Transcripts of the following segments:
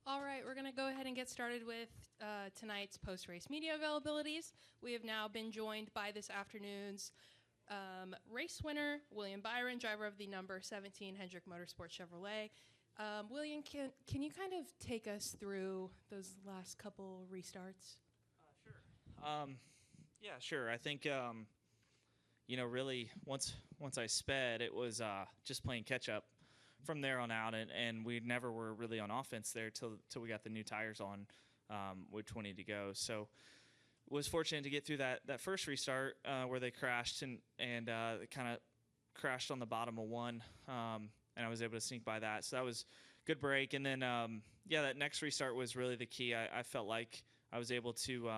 All right, we're going to go ahead and get started with tonight's post-race media availabilities. We have now been joined by this afternoon's race winner, William Byron, driver of the number 17 Hendrick Motorsports Chevrolet. William, can you kind of take us through those last couple restarts? Sure. Yeah, sure. I think really once I sped, it was just playing catch up from there on out, and we never were really on offense there till we got the new tires on with 20 to go. So was fortunate to get through that first restart where they crashed and it kind of crashed on the bottom of one, and I was able to sneak by that. So that was good break. And then that next restart was really the key. I felt like I was able to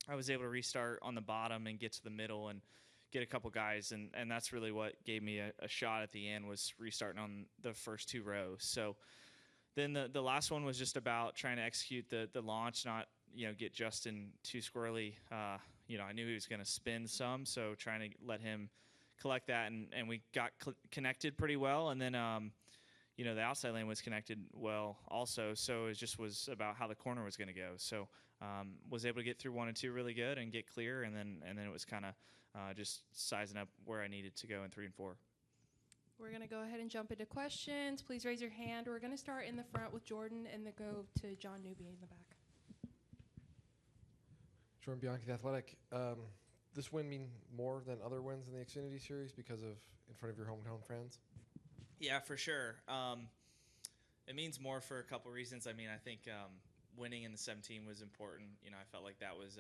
restart on the bottom and get to the middle and get a couple guys, and that's really what gave me a shot at the end, was restarting on the first two rows. So then the last one was just about trying to execute the launch, not get Justin too squirrely. I knew he was going to spin some, so trying to let him collect that, and we got connected pretty well, and then the outside lane was connected well also, so it just was about how the corner was going to go. So was able to get through 1 and 2 really good and get clear, and then it was kind of just sizing up where I needed to go in 3 and 4. We're going to go ahead and jump into questions. Please raise your hand. We're going to start in the front with Jordan and then go to John Newby in the back. Jordan Bianchi, The Athletic. This win mean more than other wins in the Xfinity Series because of in front of your hometown fans? Yeah, for sure. It means more for a couple reasons. I mean, I think winning in the 17 was important. I felt like that was,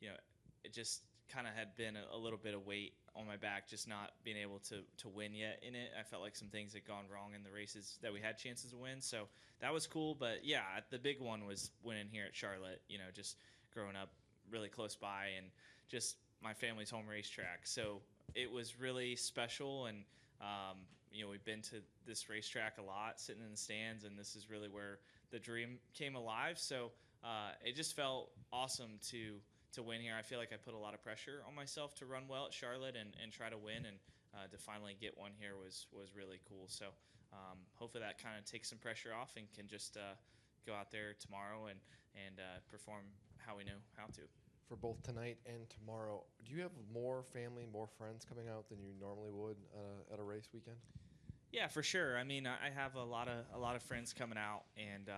it just kind of had been a little bit of weight on my back, just not being able to win yet in it. I felt like some things had gone wrong in the races that we had chances to win. So that was cool. But, yeah, the big one was winning here at Charlotte, just growing up really close by and just my family's home racetrack. So it was really special, and we've been to this racetrack a lot, sitting in the stands, and this is really where the dream came alive. So it just felt awesome to win here. I feel like I put a lot of pressure on myself to run well at Charlotte and try to win, and to finally get one here was really cool. So hopefully that kind of takes some pressure off and can just go out there tomorrow and perform how we know how to. For both tonight and tomorrow, do you have more family, more friends coming out than you normally would at a race weekend? Yeah, for sure. I mean, I have a lot of friends coming out, and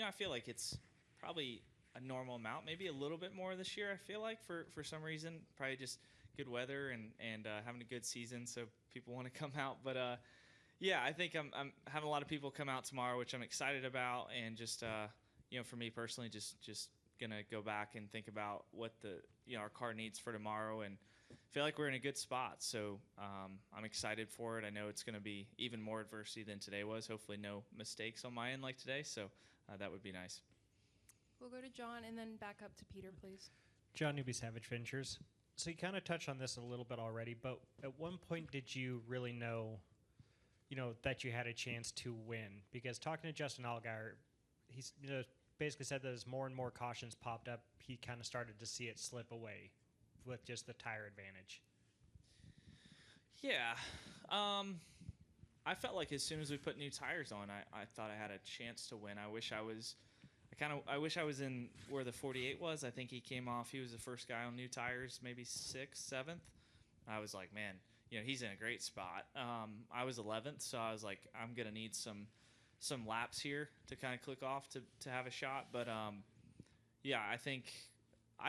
I feel like it's probably a normal amount, maybe a little bit more this year. I feel like for some reason, probably just good weather and having a good season, so people want to come out. But I think I'm having a lot of people come out tomorrow, which I'm excited about, and just for me personally, just gonna go back and think about what our car needs for tomorrow, and feel like we're in a good spot. So I'm excited for it. I know it's gonna be even more adversity than today was. Hopefully no mistakes on my end like today, so that would be nice. We'll go to John and then back up to Peter, please. John Newby, Savage Ventures. So you kind of touched on this a little bit already, but at one point did you really know that you had a chance to win? Because talking to Justin Allgaier, he's basically said that as more and more cautions popped up, he kind of started to see it slip away with just the tire advantage. Yeah. I felt like as soon as we put new tires on, I thought I had a chance to win. I wish I was in where the 48 was. I think he came off. He was the first guy on new tires, maybe 6th, 7th. I was like, man, he's in a great spot. I was 11th, so I was like, I'm going to need some laps here to kind of click off to have a shot. But I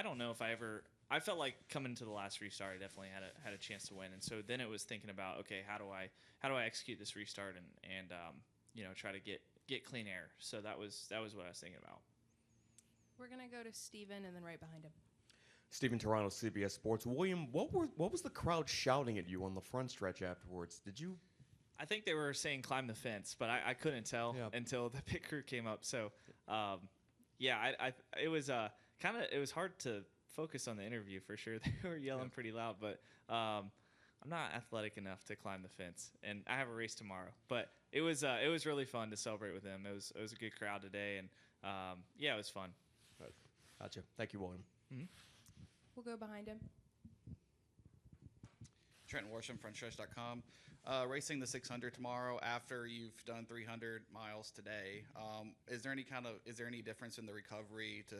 don't know if I felt like coming to the last restart, I definitely had a chance to win. And so then it was thinking about, okay, how do I execute this restart and try to get clean air. So that was what I was thinking about. We're gonna go to Steven and then right behind him. Steven Toronto, CBS Sports. William, what was the crowd shouting at you on the front stretch afterwards? Did you? I think they were saying climb the fence, but I couldn't tell until the pit crew came up. So, it was it was hard to focus on the interview for sure. They were yelling pretty loud, but I'm not athletic enough to climb the fence, and I have a race tomorrow. But it was really fun to celebrate with them. It was a good crowd today, and it was fun. Gotcha. Thank you, William. Mm-hmm. We'll go behind him. Trent Worsham, frontstretch.com. Racing the 600 tomorrow after you've done 300 miles today. Is there any difference in the recovery to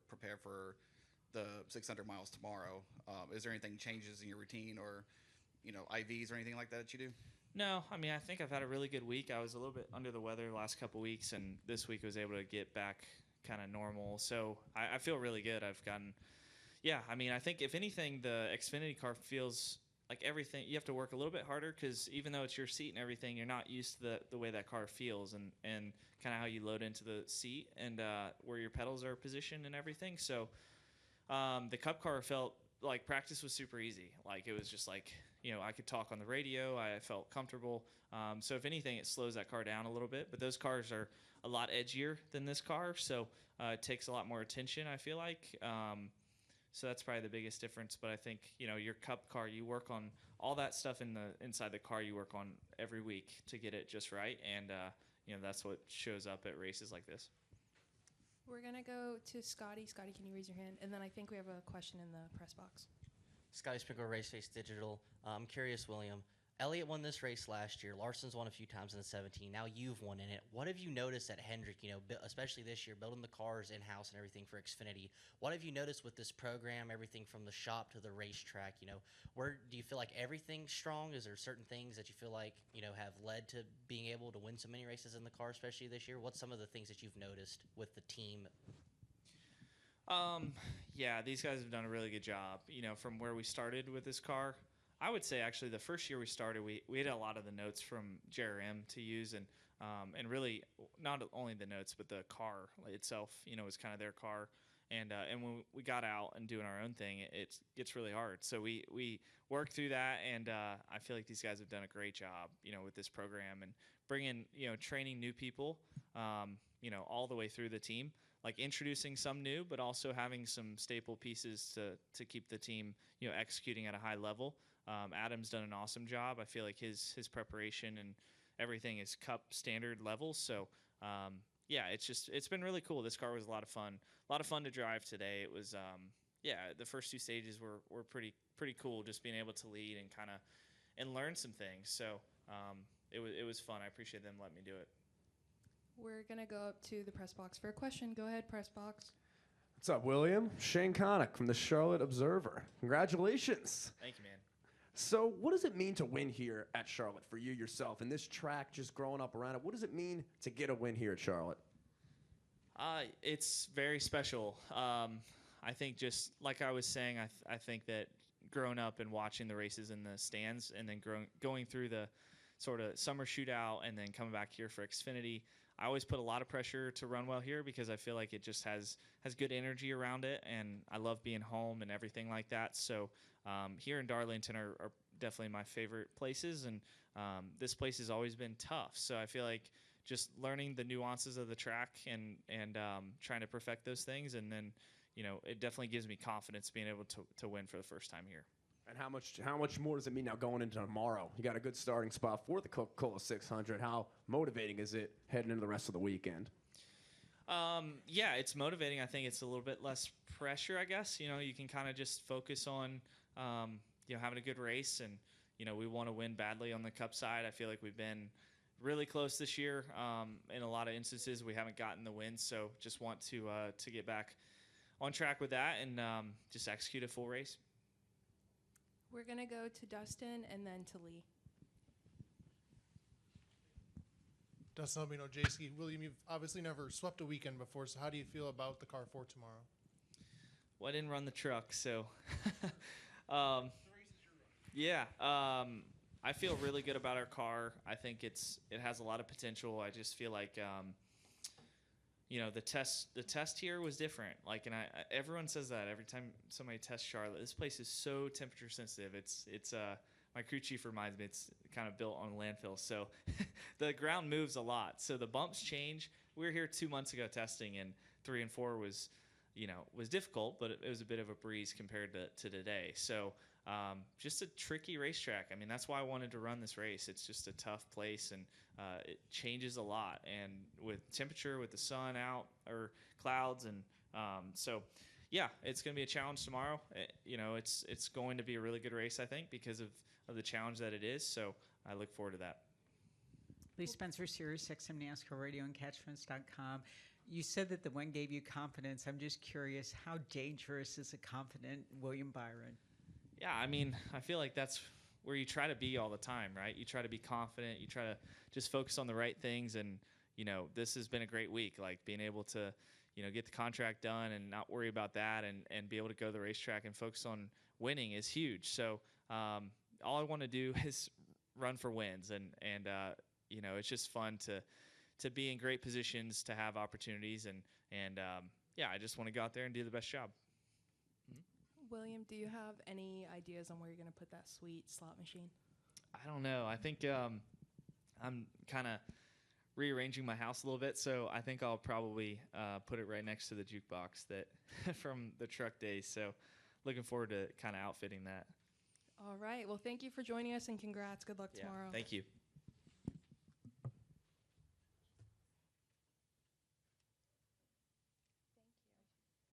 prepare for the 600 miles tomorrow? Is there anything changes in your routine or, IVs or anything like that you do? No, I mean, I think I've had a really good week. I was a little bit under the weather the last couple weeks, and this week I was able to get back kind of normal. So I feel really good. I think if anything, the Xfinity car feels like everything. You have to work a little bit harder because even though it's your seat and everything, you're not used to the way that car feels and kind of how you load into the seat and where your pedals are positioned and everything. So the Cup car felt like practice was super easy. Like it was just like, I could talk on the radio. I felt comfortable. So if anything, it slows that car down a little bit. But those cars are a lot edgier than this car, so it takes a lot more attention, I feel like. So that's probably the biggest difference. But I think, your Cup car, you work on all that stuff inside the car. You work on every week to get it just right. And, that's what shows up at races like this. We're going to go to Scotty. Scotty, can you raise your hand? And then I think we have a question in the press box. Scotty Sprinkle, Race Face Digital. I'm curious, William. Elliott won this race last year. Larson's won a few times in the 17. Now you've won in it. What have you noticed at Hendrick, especially this year, building the cars in-house and everything for Xfinity? What have you noticed with this program, everything from the shop to the racetrack? Where do you feel like everything's strong? Is there certain things that you feel like, have led to being able to win so many races in the car, especially this year? What's some of the things that you've noticed with the team? Yeah, these guys have done a really good job. From where we started with this car, I would say actually the first year we started, we had a lot of the notes from JRM to use, and really not only the notes but the car itself. Was kind of their car, and when we got out and doing our own thing, it gets really hard. So we worked through that, and I feel like these guys have done a great job, with this program and bringing training new people, all the way through the team. Like introducing some new, but also having some staple pieces to keep the team, executing at a high level. Adam's done an awesome job. I feel like his preparation and everything is Cup standard levels. So, it's been really cool. This car was a lot of fun to drive today. It was, the first two stages were pretty cool. Just being able to lead and learn some things. So, it was fun. I appreciate them letting me do it. We're going to go up to the press box for a question. Go ahead, press box. What's up, William? Shane Connick from the Charlotte Observer. Congratulations. Thank you, man. So what does it mean to win here at Charlotte for you yourself? And this track, just growing up around it, what does it mean to get a win here at Charlotte? It's very special. I think just like I was saying, I think that growing up and watching the races in the stands and then going through the sort of summer shootout and then coming back here for Xfinity, I always put a lot of pressure to run well here because I feel like it just has good energy around it, and I love being home and everything like that. So here in Darlington are definitely my favorite places, and this place has always been tough. So I feel like just learning the nuances of the track and trying to perfect those things, and then it definitely gives me confidence being able to win for the first time here. And how much more does it mean now going into tomorrow? You got a good starting spot for the Coca-Cola 600. How motivating is it heading into the rest of the weekend? It's motivating. I think it's a little bit less pressure, I guess. You can kind of just focus on, having a good race. And, we want to win badly on the Cup side. I feel like we've been really close this year. In a lot of instances, we haven't gotten the win. So just want to get back on track with that and just execute a full race. We're going to go to Dustin and then to Lee. Dustin Albino, J-Ski. William, you've obviously never swept a weekend before, so how do you feel about the car for tomorrow? Well, I didn't run the truck, so I feel really good about our car. I think it has a lot of potential. I just feel like the test here was different. Like, and everyone says that every time somebody tests Charlotte. This place is so temperature sensitive. It's my crew chief reminds me it's kind of built on a landfill, so the ground moves a lot. So the bumps change. We were here 2 months ago testing, and 3 and 4 was difficult, but it was a bit of a breeze compared to today. So just a tricky racetrack. I mean, that's why I wanted to run this race. It's just a tough place, and it changes a lot. And with temperature, with the sun out or clouds, and so yeah, it's going to be a challenge tomorrow. It's going to be a really good race, I think, because of the challenge that it is. So I look forward to that. Lee Spencer, Sirius XM NASCAR Radio and Catchfence.com. You said that the win gave you confidence. I'm just curious, how dangerous is a confident William Byron? Yeah, I mean, I feel like that's where you try to be all the time, right? You try to be confident. You try to just focus on the right things. And, this has been a great week, like being able to, get the contract done and not worry about that and be able to go to the racetrack and focus on winning is huge. So all I want to do is run for wins. And it's just fun to be in great positions, to have opportunities. And I just want to go out there and do the best job. William, do you have any ideas on where you're going to put that sweet slot machine? I don't know. I think I'm kind of rearranging my house a little bit, so I think I'll probably put it right next to the jukebox that from the truck days. So looking forward to kind of outfitting that. All right. Well, thank you for joining us, and congrats. Good luck tomorrow. Thank you.